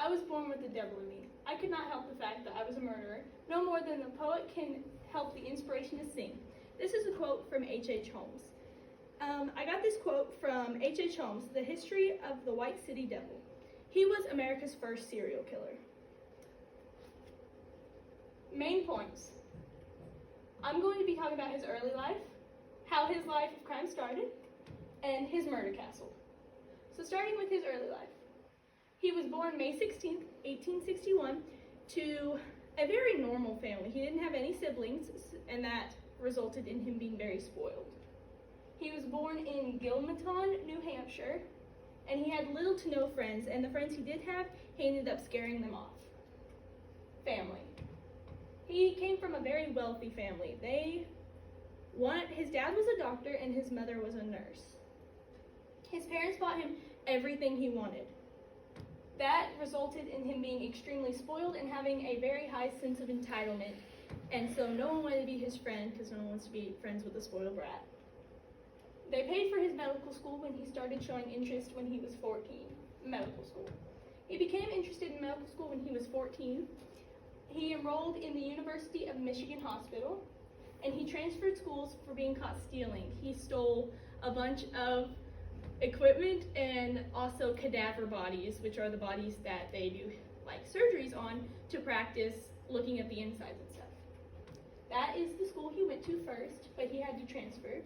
I was born with the devil in me. I could not help the fact that I was a murderer, no more than the poet can help the inspiration to sing. This is a quote from H.H. Holmes. I got this quote from H.H. Holmes, The History of the White City Devil. He was America's first serial killer. Main points. I'm going to be talking about his early life, how his life of crime started, and his murder castle. So starting with his early life. He was born May 16, 1861, to a very normal family. He didn't have any siblings, and that resulted in him being very spoiled. He was born in Gilmanton, New Hampshire, and he had little to no friends, and the friends he did have, he ended up scaring them off. Family. He came from a very wealthy family. His dad was a doctor and his mother was a nurse. His parents bought him everything he wanted. That resulted in him being extremely spoiled and having a very high sense of entitlement, and so no one wanted to be his friend because no one wants to be friends with a spoiled brat. They paid for his medical school when he started showing interest when he was 14, medical school. He became interested in medical school when he was 14. He enrolled in the University of Michigan Hospital, and he transferred schools for being caught stealing. He stole a bunch of equipment and also cadaver bodies, which are the bodies that they do like surgeries on to practice looking at the insides and stuff. That is the school he went to first, but he had to transfer.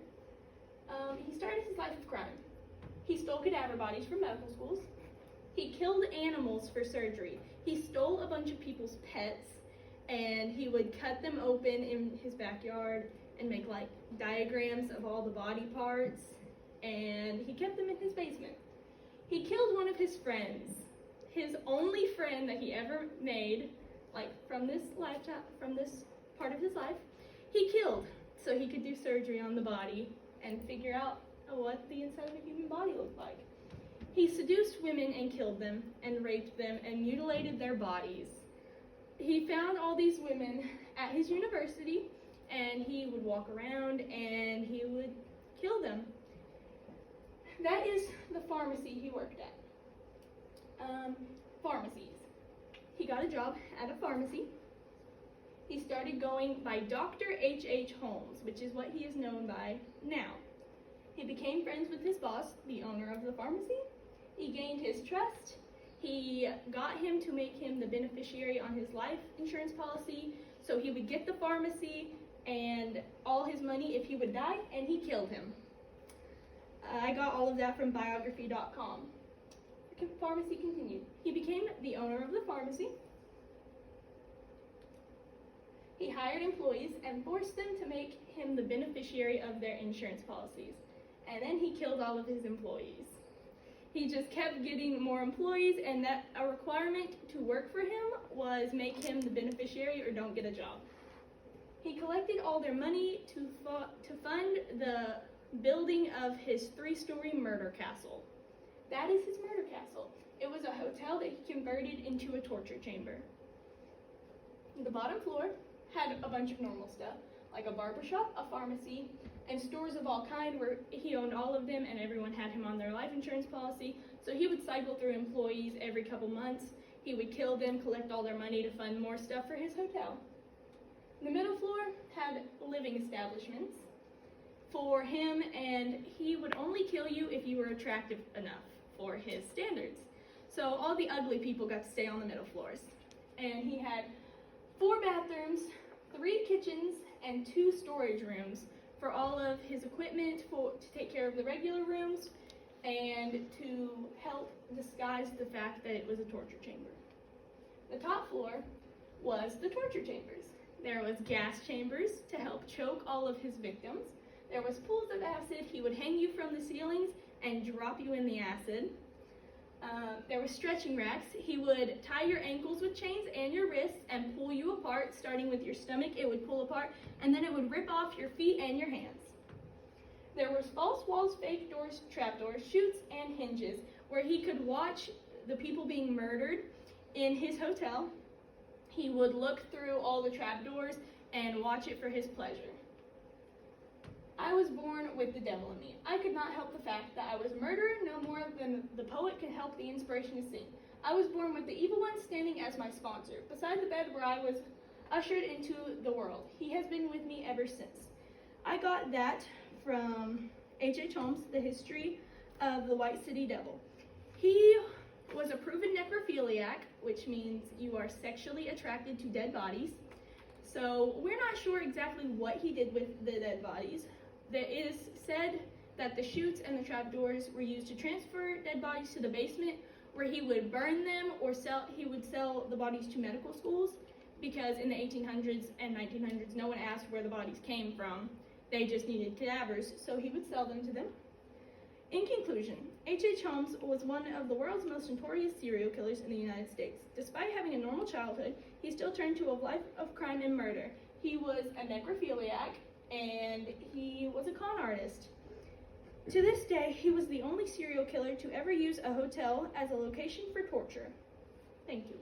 He started his life of crime. He stole cadaver bodies from medical schools. He killed animals for surgery. He stole a bunch of people's pets, and he would cut them open in his backyard and make like diagrams of all the body parts, and he kept them in his basement. He killed one of his friends, his only friend that he ever made, like from this part of his life, he killed so he could do surgery on the body and figure out what the inside of a human body looked like. He seduced women and killed them and raped them and mutilated their bodies. He found all these women at his university, and he would walk around and he would kill them. That is the pharmacy he worked at. Pharmacies. He got a job at a pharmacy. He started going by Dr. H.H. Holmes, which is what he is known by now. He became friends with his boss, the owner of the pharmacy. He gained his trust. He got him to make him the beneficiary on his life insurance policy, so he would get the pharmacy and all his money if he would die, and he killed him. I got all of that from biography.com. The pharmacy continued. He became the owner of the pharmacy. He hired employees and forced them to make him the beneficiary of their insurance policies. And then he killed all of his employees. He just kept getting more employees, and that a requirement to work for him was make him the beneficiary or don't get a job. He collected all their money to fund the building of his 3-story murder castle. That is his murder castle. It was a hotel that he converted into a torture chamber. The bottom floor had a bunch of normal stuff, like a barbershop, a pharmacy, and stores of all kind where he owned all of them and everyone had him on their life insurance policy. So he would cycle through employees every couple months. He would kill them, collect all their money to fund more stuff for his hotel. The middle floor had living establishments for him, and he would only kill you if you were attractive enough for his standards. So all the ugly people got to stay on the middle floors. And he had 4 bathrooms, 3 kitchens, and 2 storage rooms for all of his equipment to take care of the regular rooms and to help disguise the fact that it was a torture chamber. The top floor was the torture chambers. There was gas chambers to help choke all of his victims. There was pools of acid. He would hang you from the ceilings and drop you in the acid. There were stretching racks. He would tie your ankles with chains and your wrists and pull you apart, starting with your stomach. It would pull apart, and then it would rip off your feet and your hands. There was false walls, fake doors, trapdoors, chutes, and hinges where he could watch the people being murdered in his hotel. He would look through all the trapdoors and watch it for his pleasure. I was born with the devil in me. I could not help the fact that I was a murderer no more than the poet can help the inspiration to sing. I was born with the evil one standing as my sponsor, beside the bed where I was ushered into the world. He has been with me ever since. I got that from H.H. Holmes, The History of the White City Devil. He was a proven necrophiliac, which means you are sexually attracted to dead bodies. So we're not sure exactly what he did with the dead bodies. It is said that the chutes and the trapdoors were used to transfer dead bodies to the basement, where he would burn them or he would sell the bodies to medical schools, because in the 1800s and 1900s, no one asked where the bodies came from. They just needed cadavers, so he would sell them to them. In conclusion, H.H. Holmes was one of the world's most notorious serial killers in the United States. Despite having a normal childhood, he still turned to a life of crime and murder. He was a necrophiliac, and he was a con artist. To this day, he was the only serial killer to ever use a hotel as a location for torture. Thank you.